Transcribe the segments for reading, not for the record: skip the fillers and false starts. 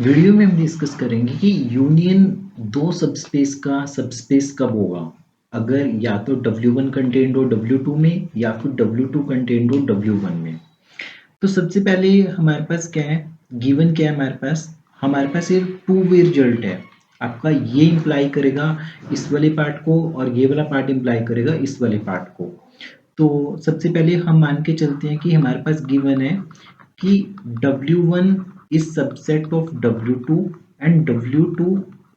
Video में हम discuss करेंगे कि यूनियन दो सबस्पेस कब होगा, अगर या तो W1 कंटेंट हो W2 में या फिर W2 कंटेंट हो W1 में। तो सबसे पहले हमारे पास क्या है, गिवन क्या है हमारे पास ये टू वे रिजल्ट है। आपका ये इंप्लाई करेगा इस वाले पार्ट को और ये वाला पार्ट इंप्लाई करेगा इस वाले पार्ट को। तो सबसे पहले हम मान के चलते हैं कि हमारे पास गिवन है कि W1 is subset of W2 and W2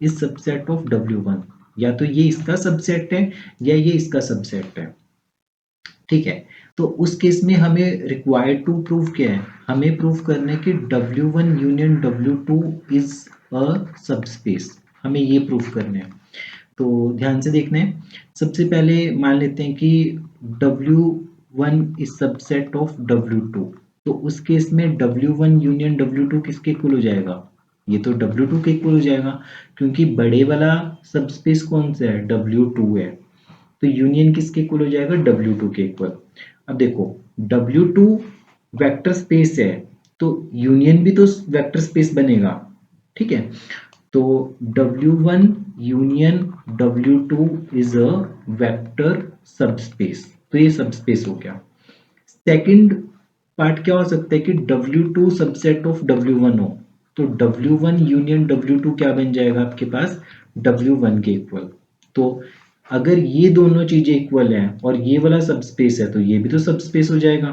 is subset of W1। या तो ये इसका सबसेट है या ये इसका सबसेट है, ठीक है। तो उस केस में हमें रिक्वायर्ड टू प्रूव क्या है, हमें प्रूव करना है कि W1 union W2 is a subspace. हमें ये प्रूव करना है। तो ध्यान से देखना है। सबसे पहले मान लेते हैं कि W1 is subset of W2। तो उस केस में W1 यूनियन W2 किसके इक्वल हो जाएगा, ये तो W2 के इक्वल हो जाएगा, क्योंकि बड़े वाला सबस्पेस कौन सा है, W2 है। तो यूनियन किसके इक्वल हो जाएगा, W2 के इक्वल। अब देखो W2 वेक्टर स्पेस है, तो यूनियन भी तो वेक्टर स्पेस बनेगा, ठीक है। तो W1 union W2 is a vector subspace. तो ये सबस्पेस हो गया। सेकंड पार्ट क्या हो सकता है कि W2 सबसेट ऑफ W1 हो। तो W1 यूनियन W2 क्या बन जाएगा आपके पास, W1 के इक्वल। तो अगर ये दोनों चीजें इक्वल हैं और ये वाला सबस्पेस है तो ये भी तो सबस्पेस हो जाएगा।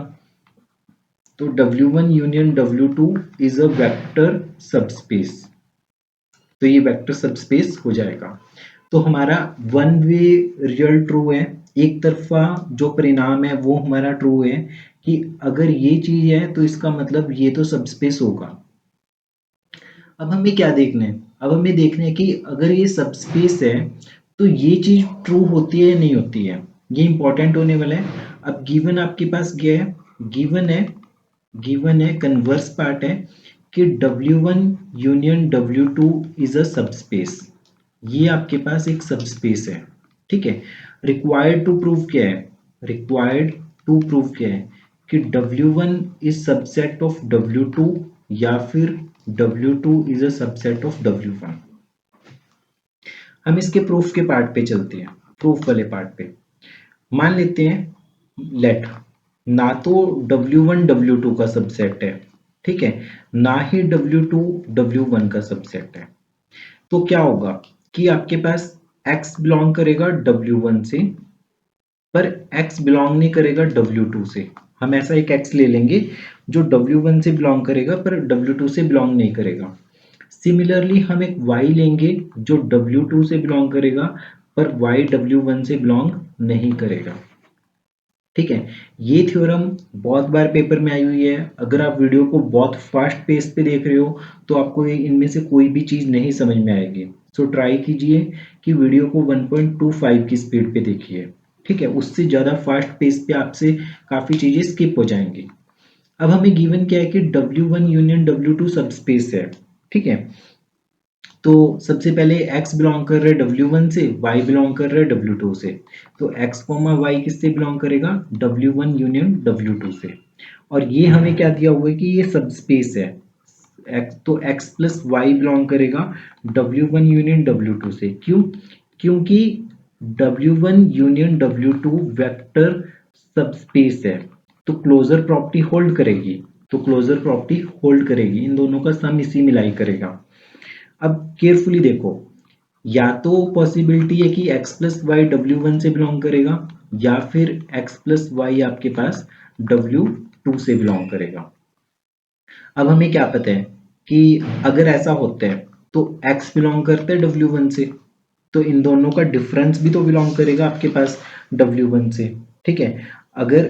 तो W1 union W2 is a vector subspace. तो ये वेक्टर सबस्पेस हो जाएगा। तो हमारा वन वे रिजल्ट ट्रू है, एक तरफा जो परिणाम है वो हमारा ट्रू है कि अगर ये चीज है तो इसका मतलब ये तो सबस्पेस होगा। अब हमें क्या देखना है, अब हमें देखना है कि अगर ये सबस्पेस है तो ये चीज ट्रू होती है या नहीं होती है, ये इंपॉर्टेंट होने वाला है। अब गिवन आपके पास क्या है, गिवन है कन्वर्स पार्ट है कि W1 union W2 is a subspace. ये आपके पास एक सबस्पेस है, ठीक है। रिक्वायर्ड टू प्रूव क्या है, रिक्वायर्ड टू प्रूव क्या है कि W1 is subset of W2 या फिर W2 is a subset of W1। हम इसके प्रूफ के पार्ट पे चलते हैं, प्रूफ वाले पार्ट पे। मान लेते हैं लेट ना तो W1 W2 का सबसेट है, ठीक है, ना ही W2 W1 का सबसेट है। तो क्या होगा कि आपके पास x बिलोंग करेगा W1 से पर x बिलोंग नहीं करेगा W2 से। हम ऐसा एक x ले लेंगे जो W1 से बिलोंग करेगा पर W2 से बिलोंग नहीं करेगा। सिमिलरली हम एक y लेंगे जो W2 से बिलोंग करेगा पर y W1 से बिलोंग नहीं करेगा, ठीक है। ये थ्योरम बहुत बार पेपर में आई हुई है। अगर आप वीडियो को बहुत फास्ट पेस पे देख रहे हो तो आपको इनमें से कोई भी चीज नहीं समझ में आएगी। सो ट्राई कीजिए कि वीडियो को 1.25 की स्पीड पे देखिए, ठीक है। उससे ज्यादा फास्ट पेस पे आपसे काफी चीजें स्किप हो जाएंगी। अब हमें गिवन क्या है कि W1 यूनियन W2 सबस्पेस है, ठीक है। तो सबसे पहले x बिलोंग कर रहा है W1 से, y बिलोंग कर रहा है W2 से। तो x y किससे बिलोंग करेगा, W1 यूनियन W2 से। और ये हमें क्या दिया हुआ है कि ये सबस्पेस है। तो x प्लस वाई बिलोंग करेगा W1 यूनियन W2 से। क्यों, क्योंकि W1 union W2 vector subspace है। तो क्लोजर प्रॉपर्टी होल्ड करेगी, तो क्लोजर प्रॉपर्टी होल्ड करेगी, इन दोनों का सम इसी मिलाई करेगा। अब केयरफुली देखो, या तो पॉसिबिलिटी है कि x प्लस वाई W1 से बिलोंग करेगा या फिर x प्लस वाई आपके पास W2 से बिलोंग करेगा। अब हमें क्या पता है कि अगर ऐसा होता है तो x बिलोंग करता है W1 से, तो इन दोनों का डिफरेंस भी तो बिलोंग करेगा आपके पास W1 से, ठीक है। अगर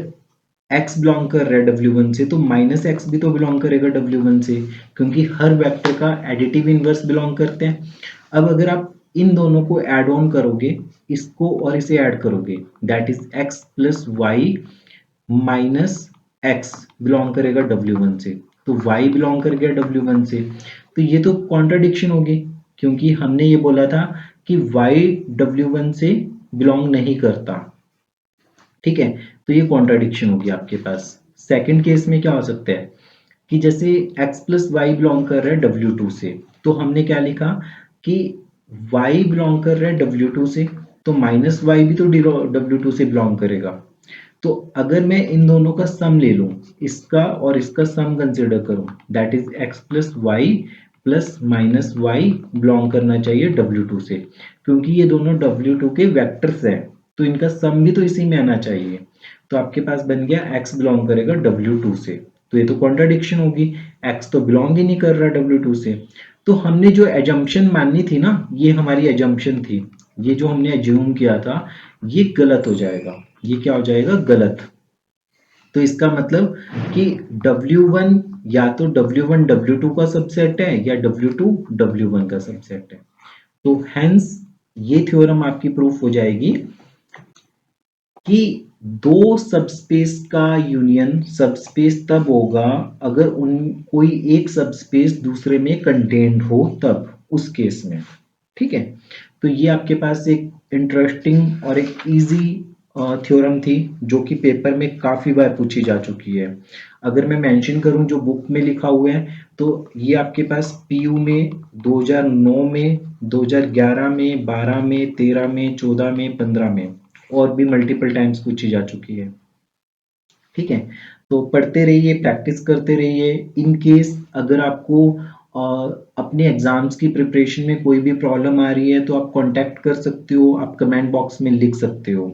x बिलोंग कर रहा है W1 से तो माइनस x भी तो बिलोंग करेगा W1 से, क्योंकि हर वेक्टर का एडिटिव इनवर्स बिलोंग करते हैं। अब अगर आप इन दोनों को ऐड ऑन करोगे, इसको और इसे ऐड करोगे, that is x plus y minus x belong करेगा W1 से, तो y बिलोंग कर गया W1 से। तो ये तो कॉन्ट्राडिक्शन होगी, क्योंकि हमने ये बोला था कि y W1 से बिलोंग नहीं करता, ठीक है। तो ये कॉन्ट्राडिक्शन होगी आपके पास। सेकंड केस में क्या हो सकता है कि जैसे x प्लस वाई बिलोंग कर रहा है W2 से, तो हमने क्या लिखा कि y बिलोंग कर रहा है W2 से, तो माइनस वाई भी तो W2 से बिलोंग करेगा। तो अगर मैं इन दोनों का सम ले लूं, इसका और इसका सम कंसिडर करूं, that is x plus y plus minus y belong करना चाहिए W2 से, क्योंकि ये दोनों W2 के वेक्टर्स हैं, तो इनका सम भी तो इसी में आना चाहिए। तो आपके पास बन गया x बिलोंग करेगा W2 से, तो ये तो कॉन्ट्राडिक्शन होगी, x तो बिलोंग ही नहीं कर रहा W2 से। तो हमने जो एजम्पशन माननी थी ना, ये हमारी एजम्पशन थी, ये जो हमने एज्यूम किया था, ये गलत हो जाएगा। ये क्या हो जाएगा? गलत। तो इसका मतलब कि W1 या तो W1 W2 का सबसेट है या W2 W1 का सबसेट है। तो हेंस ये थ्योरम आपकी प्रूफ हो जाएगी कि दो सबस्पेस का यूनियन सबस्पेस तब होगा अगर उन कोई एक सबस्पेस दूसरे में कंटेन्ड हो, तब उस केस में। ठीक है, तो ये आपके पास एक इंटरेस्टिंग और एक इजी थ्योरम थी जो कि पेपर में काफी बार पूछी जा चुकी है। अगर मैं मेंशन करूं जो बुक में लिखा हुआ है, तो ये आपके पास पीयू में 2009 में, 2011 में, 12 में, 13 में, 14 में, 15 में और भी मल्टीपल टाइम्स पूछी जा चुकी है। ठीक है, तो पढ़ते रहिए, प्रैक्टिस करते रहिए। इन केस अगर आपको अपने एग्जाम्स की प्रिपरेशन में कोई भी प्रॉब्लम आ रही है, तो आप कांटेक्ट कर सकते हो, आप कमेंट बॉक्स में लिख सकते हो।